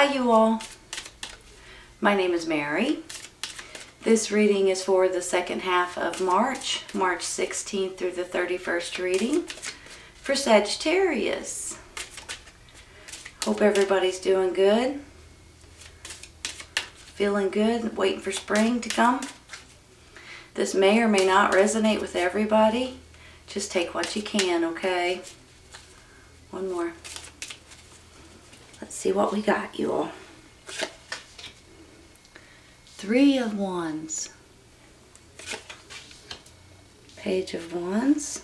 Hi you all, my name is Mary. This reading is for the second half of March 16th through the 31st reading for Sagittarius. Hope everybody's doing good, feeling good, waiting for spring to come. This may or may not resonate with everybody. Just take what you can, okay? One more. Let's see what we got, you all. 3 of Wands. Page of Wands.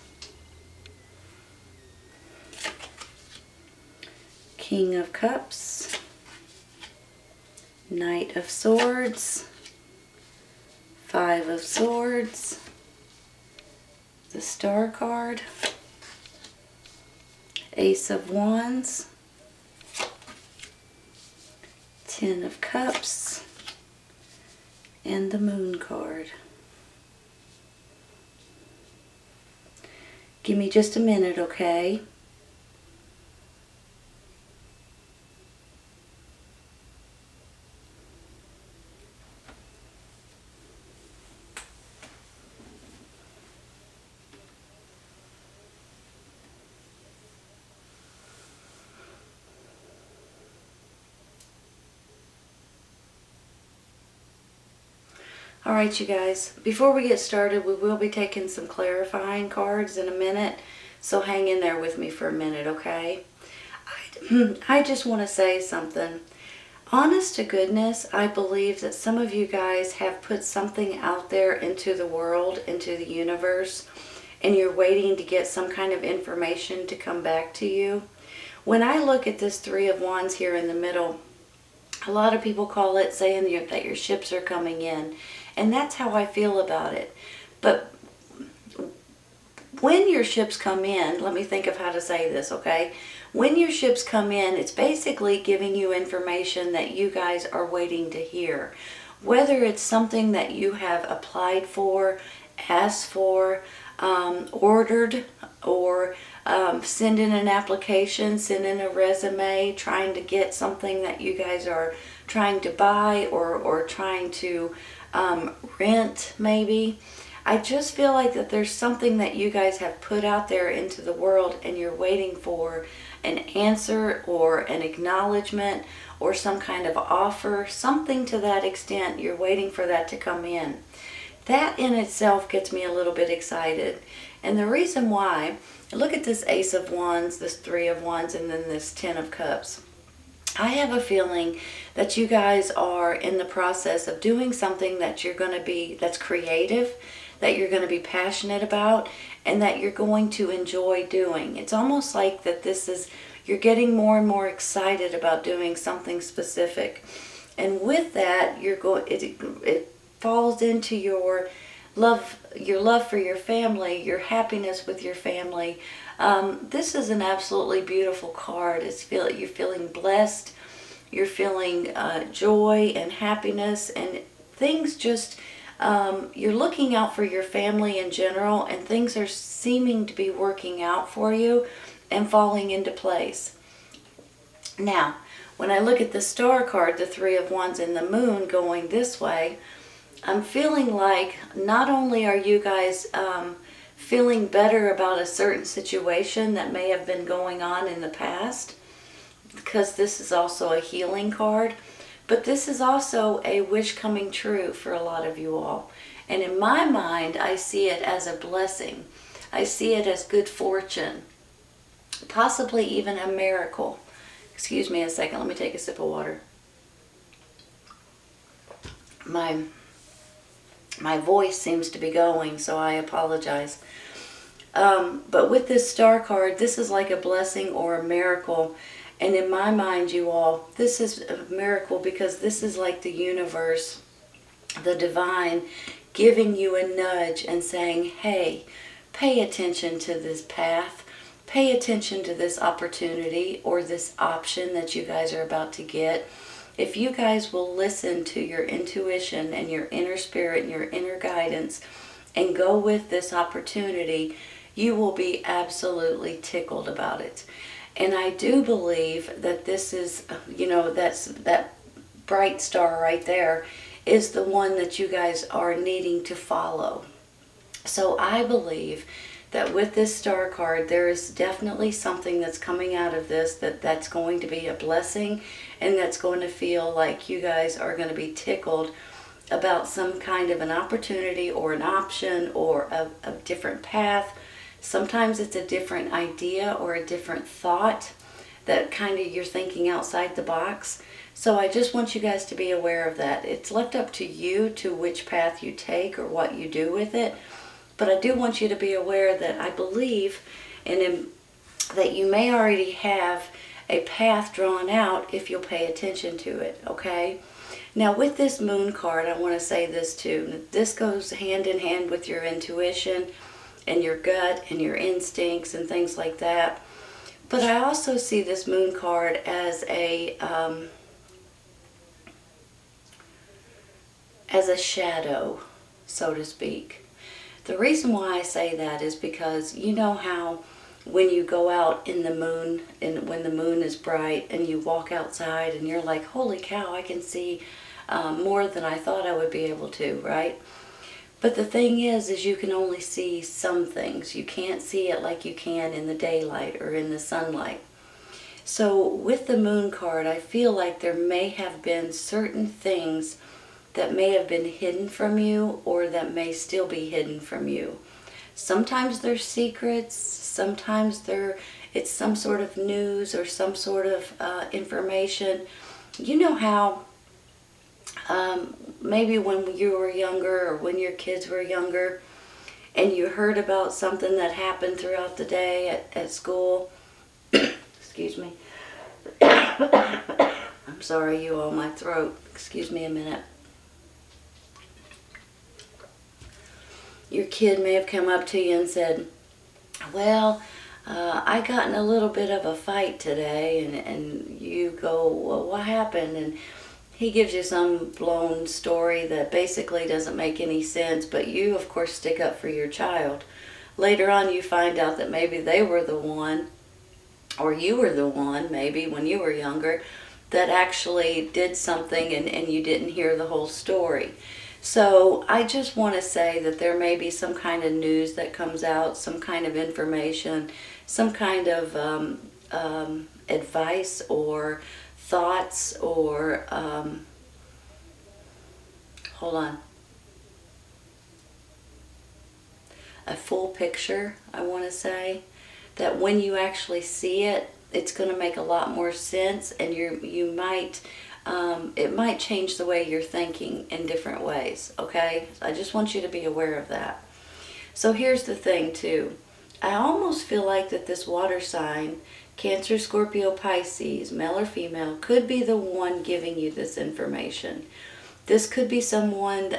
King of Cups. Knight of Swords. 5 of Swords. The Star card. Ace of Wands. 10 of Cups. And the Moon card. Give me just a minute, okay? Alright you guys, before we get started, we will be taking some clarifying cards in a minute, so hang in there with me for a minute, okay? I just want to say something. Honest to goodness, I believe that some of you guys have put something out there into the world, into the universe, and you're waiting to get some kind of information to come back to you. When I look at this 3 of Wands here in the middle, a lot of people call it saying that your ships are coming in. And that's how I feel about it. But when your ships come in, let me think of how to say this, okay? When your ships come in, it's basically giving you information that you guys are waiting to hear. Whether it's something that you have applied for, asked for, ordered, or send in an application, send in a resume, trying to get something that you guys are trying to buy or trying to rent maybe. I just feel like that there's something that you guys have put out there into the world and you're waiting for an answer or an acknowledgement or some kind of offer, something to that extent. You're waiting for that to come in. That in itself gets me a little bit excited. And the reason why, look at this Ace of Wands, this 3 of Wands, and then this 10 of Cups. I have a feeling that you guys are in the process of doing something that you're going to be, that's creative, that you're going to be passionate about, and that you're going to enjoy doing. It's almost like that this is, you're getting more and more excited about doing something specific. And with that, you're going, it falls into your love for your family, your happiness with your family. This is an absolutely beautiful card. You're feeling blessed, you're feeling joy and happiness, and things just, you're looking out for your family in general, and things are seeming to be working out for you and falling into place. Now, when I look at the Star card, the 3 of Wands and the Moon going this way, I'm feeling like not only are you guys feeling better about a certain situation that may have been going on in the past, because this is also a healing card, but this is also a wish coming true for a lot of you all. And in my mind, I see it as a blessing. I see it as good fortune, possibly even a miracle. Excuse me a second, let me take a sip of water. My voice seems to be going, so I apologize. But with this Star card, this is like a blessing or a miracle. And in my mind, you all, this is a miracle because this is like the universe, the divine, giving you a nudge and saying, hey, pay attention to this path. Pay attention to this opportunity or this option that you guys are about to get. If you guys will listen to your intuition and your inner spirit and your inner guidance and go with this opportunity, you will be absolutely tickled about it. And I do believe that this is, that bright star right there is the one that you guys are needing to follow. So I believe that with this star card, there is definitely something that's coming out of this that's going to be a blessing, and that's going to feel like you guys are going to be tickled about some kind of an opportunity or an option or a different path. Sometimes it's a different idea or a different thought that kind of you're thinking outside the box. So I just want you guys to be aware of that. It's left up to you to which path you take or what you do with it. But I do want you to be aware that I believe that you may already have a path drawn out if you'll pay attention to it, okay? Now with this moon card, I want to say this too. This goes hand in hand with your intuition and your gut and your instincts and things like that. But I also see this moon card as a shadow, so to speak. The reason why I say that is because you know how when you go out in the moon, and when the moon is bright and you walk outside and you're like, holy cow, I can see more than I thought I would be able to, right? But the thing is you can only see some things. You can't see it like you can in the daylight or in the sunlight. So with the moon card, I feel like there may have been certain things that may have been hidden from you or that may still be hidden from you. Sometimes they're secrets, sometimes it's some sort of news or some sort of information. You know how maybe when you were younger or when your kids were younger and you heard about something that happened throughout the day at school. Excuse me. I'm sorry, you all, my throat. Excuse me a minute. Your kid may have come up to you and said, well, I got in a little bit of a fight today, and you go, well, what happened? And he gives you some blown story that basically doesn't make any sense, but you, of course, stick up for your child. Later on, you find out that maybe they were the one, or you were the one, maybe when you were younger, that actually did something and you didn't hear the whole story. So I just want to say that there may be some kind of news that comes out, some kind of information, some kind of advice or thoughts or, hold on, a full picture, I want to say, that when you actually see it, it's going to make a lot more sense, and you might, it might change the way you're thinking in different ways, okay? I just want you to be aware of that. So here's the thing too. I almost feel like that this water sign, Cancer, Scorpio, Pisces, male or female, could be the one giving you this information. This could be someone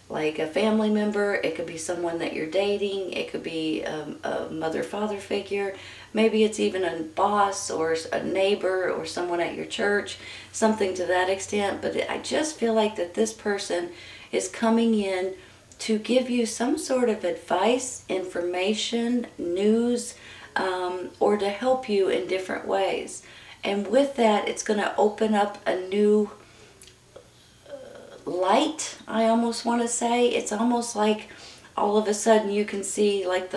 like a family member. It could be someone that you're dating. It could be a mother-father figure. Maybe it's even a boss or a neighbor or someone at your church, something to that extent. But I just feel like that this person is coming in to give you some sort of advice, information, news, or to help you in different ways. And with that, it's going to open up a new light, I almost want to say. It's almost like all of a sudden you can see like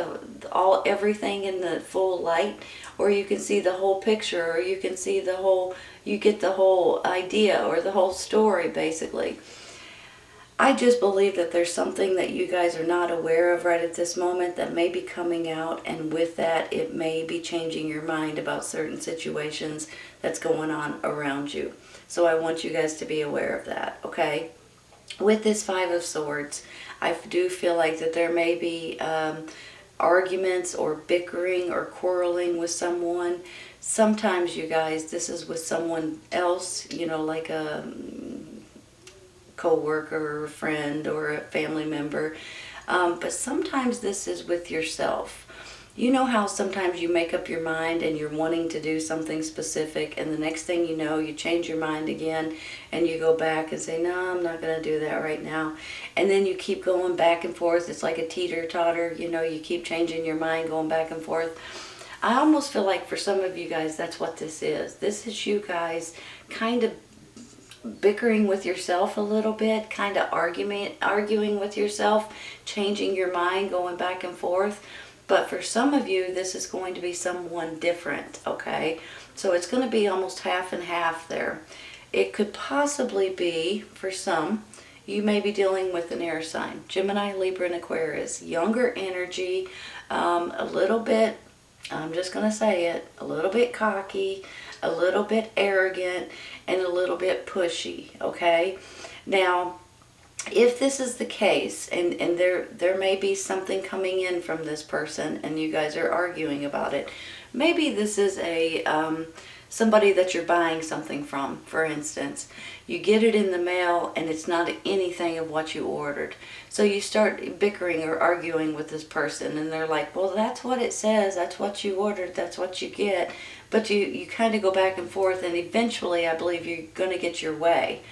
everything in the full light, or you can see the whole picture, or you can see you get the whole idea or the whole story basically. I just believe that there's something that you guys are not aware of right at this moment that may be coming out, and with that it may be changing your mind about certain situations that's going on around you. So I want you guys to be aware of that, okay? With this Five of Swords, I do feel like that there may be arguments or bickering or quarreling with someone. Sometimes, you guys, this is with someone else, you know, like a co-worker or a friend or a family member. But sometimes this is with yourself. You know how sometimes you make up your mind and you're wanting to do something specific, and the next thing you know, you change your mind again and you go back and say, no, I'm not going to do that right now. And then you keep going back and forth. It's like a teeter-totter, you know, you keep changing your mind, going back and forth. I almost feel like for some of you guys, that's what this is. This is you guys kind of bickering with yourself a little bit, kind of arguing with yourself, changing your mind, going back and forth. But for some of you, this is going to be someone different, okay? So it's going to be almost half and half there. It could possibly be, for some, you may be dealing with an air sign. Gemini, Libra, and Aquarius. Younger energy, a little bit, I'm just going to say it, a little bit cocky, a little bit arrogant, and a little bit pushy, okay? Now, if this is the case, and there may be something coming in from this person, and you guys are arguing about it, maybe this is a somebody that you're buying something from, for instance. You get it in the mail, and it's not anything of what you ordered. So you start bickering or arguing with this person, and they're like, well, that's what it says, that's what you ordered, that's what you get. But you kind of go back and forth, and eventually I believe you're going to get your way.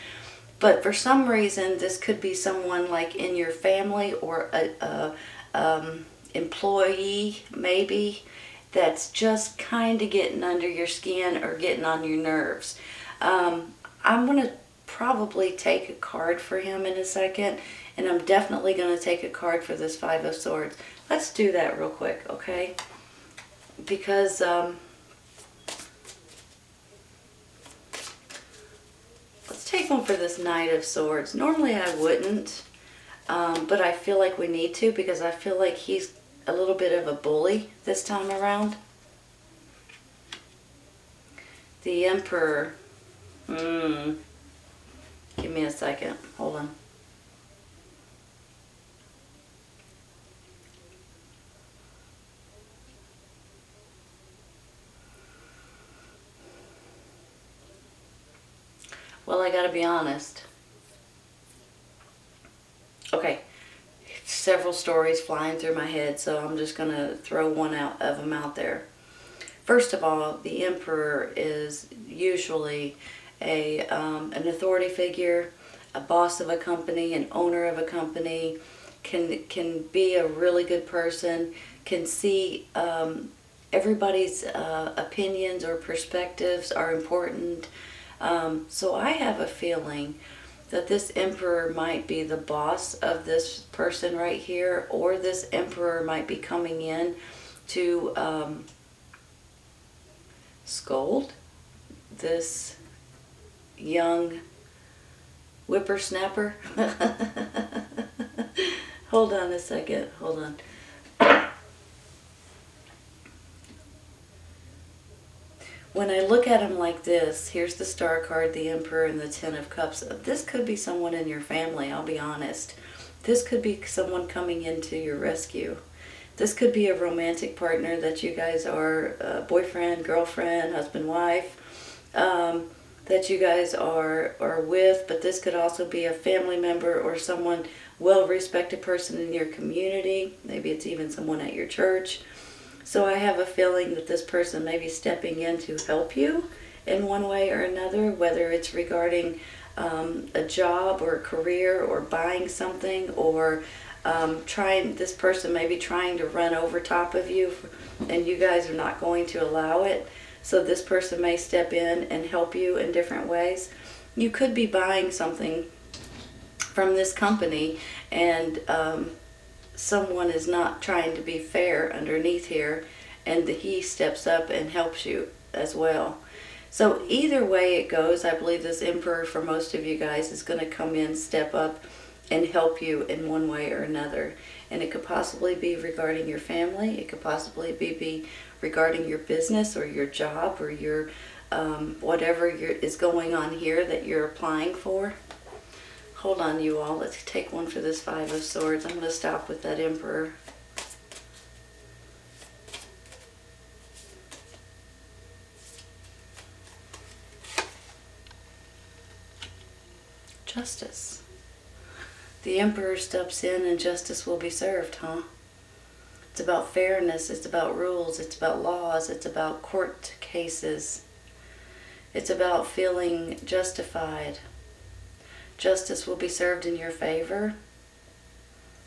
But for some reason, this could be someone like in your family or a employee maybe that's just kind of getting under your skin or getting on your nerves. I'm going to probably take a card for him in a second, and I'm definitely going to take a card for this Five of Swords. Let's do that real quick, okay? Because let's take one for this Knight of Swords. Normally I wouldn't, but I feel like we need to, because I feel like he's a little bit of a bully this time around. The Emperor. Give me a second. Hold on. Well, I gotta be honest. Okay. Several stories flying through my head, so I'm just going to throw one out of them out there. First of all, the Emperor is usually an authority figure, a boss of a company, an owner of a company, can be a really good person, can see everybody's opinions or perspectives are important. So I have a feeling that this Emperor might be the boss of this person right here, or this Emperor might be coming in to scold this young whippersnapper. Hold on a second, hold on. When I look at him like this, here's the Star card, the Emperor, and the Ten of Cups. This could be someone in your family, I'll be honest. This could be someone coming into your rescue. This could be a romantic partner that you guys are boyfriend, girlfriend, husband, wife, that you guys are with. But this could also be a family member or someone, well-respected person in your community. Maybe it's even someone at your church. So I have a feeling that this person may be stepping in to help you in one way or another, whether it's regarding a job or a career or buying something, or this person may be trying to run over top of you and you guys are not going to allow it. So this person may step in and help you in different ways. You could be buying something from this company, and someone is not trying to be fair underneath here, and he steps up and helps you as well. So either way it goes, I believe this Emperor for most of you guys is going to come in, step up, and help you in one way or another. And it could possibly be regarding your family. It could possibly be regarding your business or your job or your whatever is going on here that you're applying for. Hold on, you all. Let's take one for this Five of Swords. I'm going to stop with that Emperor. Justice. The Emperor steps in and justice will be served, huh? It's about fairness. It's about rules. It's about laws. It's about court cases. It's about feeling justified. Justice will be served in your favor,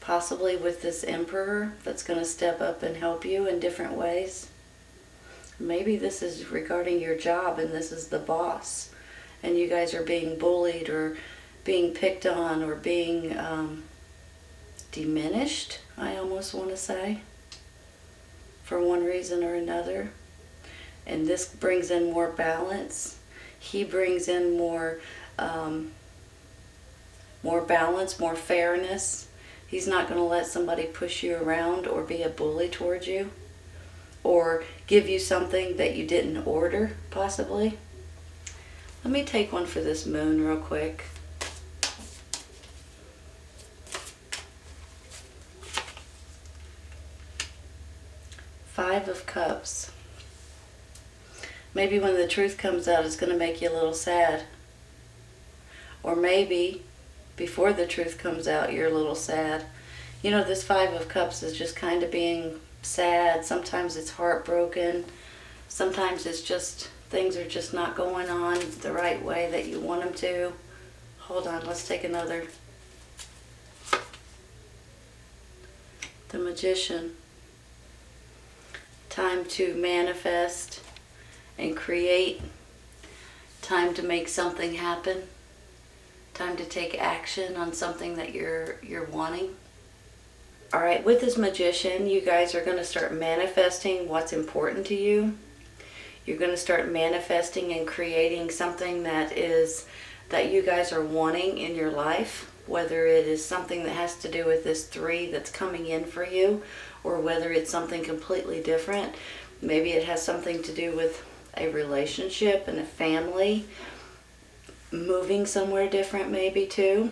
possibly with this Emperor that's going to step up and help you in different ways. Maybe this is regarding your job and this is the boss. And you guys are being bullied or being picked on or being diminished, I almost want to say, for one reason or another. And this brings in more balance. He brings in more balance, more fairness. He's not going to let somebody push you around or be a bully towards you or give you something that you didn't order, possibly. Let me take one for this moon real quick. Five of Cups. Maybe when the truth comes out, it's going to make you a little sad. Or maybe before the truth comes out, you're a little sad. You know, this Five of Cups is just kind of being sad. Sometimes it's heartbroken. Sometimes it's just things are just not going on the right way that you want them to. Hold on, let's take another. The Magician. Time to manifest and create. Time to make something happen. Time to take action on something that you're wanting. All right, with this Magician, you guys are going to start manifesting what's important to you. You're going to start manifesting and creating something that you guys are wanting in your life, whether it is something that has to do with this 3 that's coming in for you, or whether it's something completely different. Maybe it has something to do with a relationship and a family, moving somewhere different maybe too.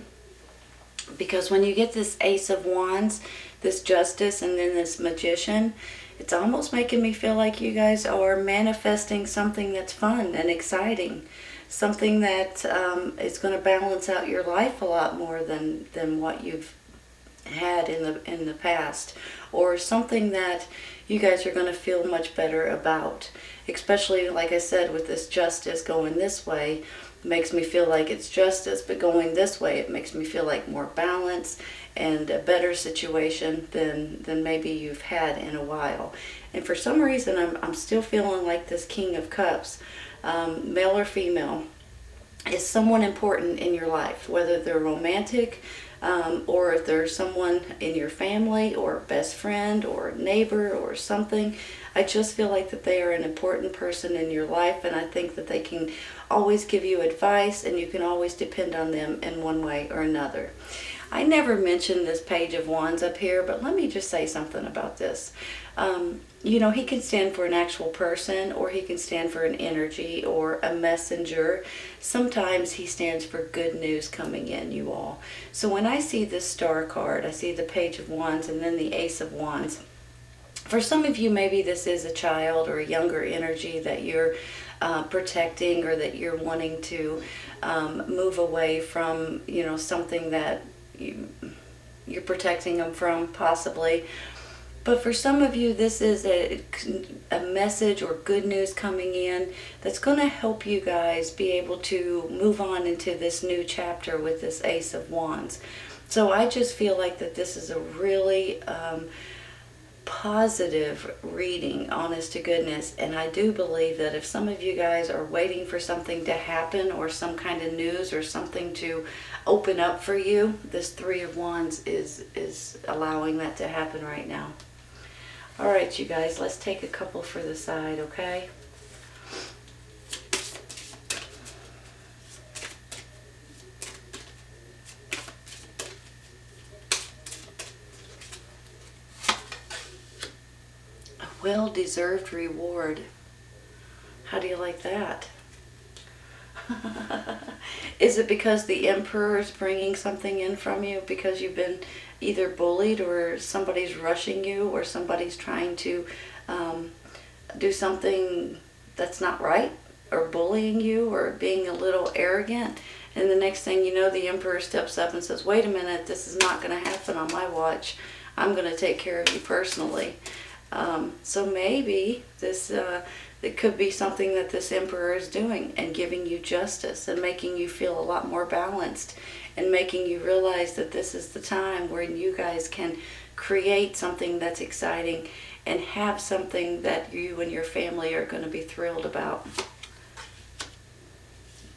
Because when you get this Ace of Wands, this Justice, and then this Magician, it's almost making me feel like you guys are manifesting something that's fun and exciting. Something that is going to balance out your life a lot more than what you've had in the past. Or something that you guys are going to feel much better about. Especially, like I said, with this Justice going this way, makes me feel like it's justice, but going this way, it makes me feel like more balance and a better situation than maybe you've had in a while. And for some reason, I'm still feeling like this King of Cups, male or female, is someone important in your life, whether they're romantic, or if there's someone in your family or best friend or neighbor or something. I just feel like that they are an important person in your life, and I think that they can always give you advice and you can always depend on them in one way or another. I never mentioned this Page of Wands up here, but let me just say something about this. You know, he can stand for an actual person, or he can stand for an energy or a messenger. Sometimes he stands for good news coming in, you all. So when I see this Star card, I see the Page of Wands and then the Ace of Wands. For some of you, maybe this is a child or a younger energy that you're protecting, or that you're wanting to move away from, you know, something that you're protecting them from, possibly. But for some of you, this is a message or good news coming in that's going to help you guys be able to move on into this new chapter with this Ace of Wands. So I just feel like that this is a really positive reading, honest to goodness. And I do believe that if some of you guys are waiting for something to happen, or some kind of news or something to open up for you, this 3 of Wands is allowing that to happen right now. All right, you guys, let's take a couple for the side, okay? A well-deserved reward. How do you like that? Is it because the Emperor is bringing something in from you because you've been either bullied, or somebody's rushing you, or somebody's trying to do something that's not right, or bullying you, or being a little arrogant? And the next thing you know, the Emperor steps up and says, wait a minute, this is not going to happen on my watch. I'm going to take care of you personally. So maybe this it could be something that this Emperor is doing, and giving you justice and making you feel a lot more balanced, and making you realize that this is the time where you guys can create something that's exciting and have something that you and your family are going to be thrilled about.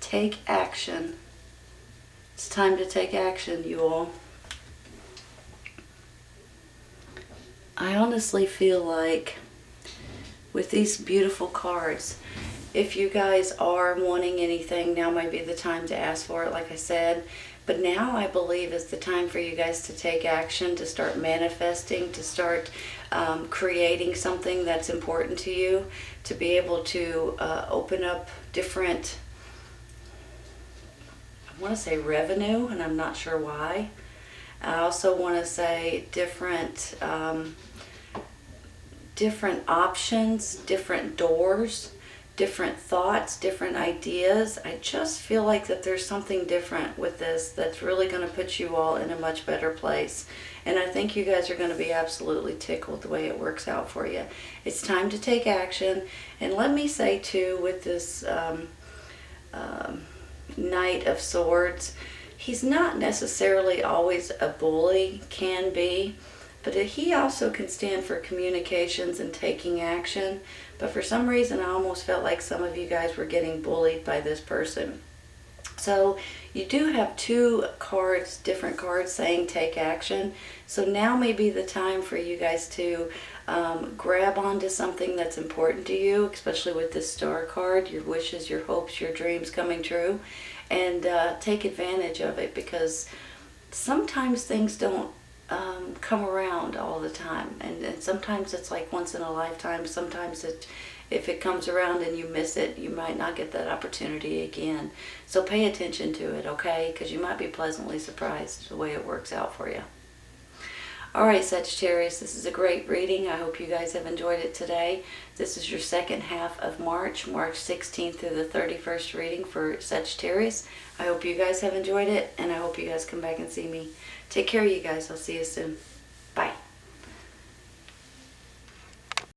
Take action. It's time to take action, you all. I honestly feel like with these beautiful cards, if you guys are wanting anything, now might be the time to ask for it, like I said. But now I believe is the time for you guys to take action, to start manifesting, to start creating something that's important to you, to be able to open up different, I want to say revenue, and I'm not sure why. I also want to say different options, different doors, different thoughts, different ideas. I just feel like that there's something different with this that's really going to put you all in a much better place. And I think you guys are going to be absolutely tickled the way it works out for you. It's time to take action. And let me say too, with this Knight of Swords, he's not necessarily always a bully, can be, but he also can stand for communications and taking action. But for some reason, I almost felt like some of you guys were getting bullied by this person. So you do have two cards, different cards saying take action. So now may be the time for you guys to grab onto something that's important to you, especially with this Star card, your wishes, your hopes, your dreams coming true, and take advantage of it, because sometimes things don't come around all the time, and sometimes it's like once in a lifetime. Sometimes if it comes around and you miss it, you might not get that opportunity again. So pay attention to it, okay? Because you might be pleasantly surprised the way it works out for you. Alright, Sagittarius, this is a great reading. I hope you guys have enjoyed it today. This is your second half of March 16th through the 31st reading for Sagittarius. I hope you guys have enjoyed it, and I hope you guys come back and see me. Take care, you guys. I'll see you soon.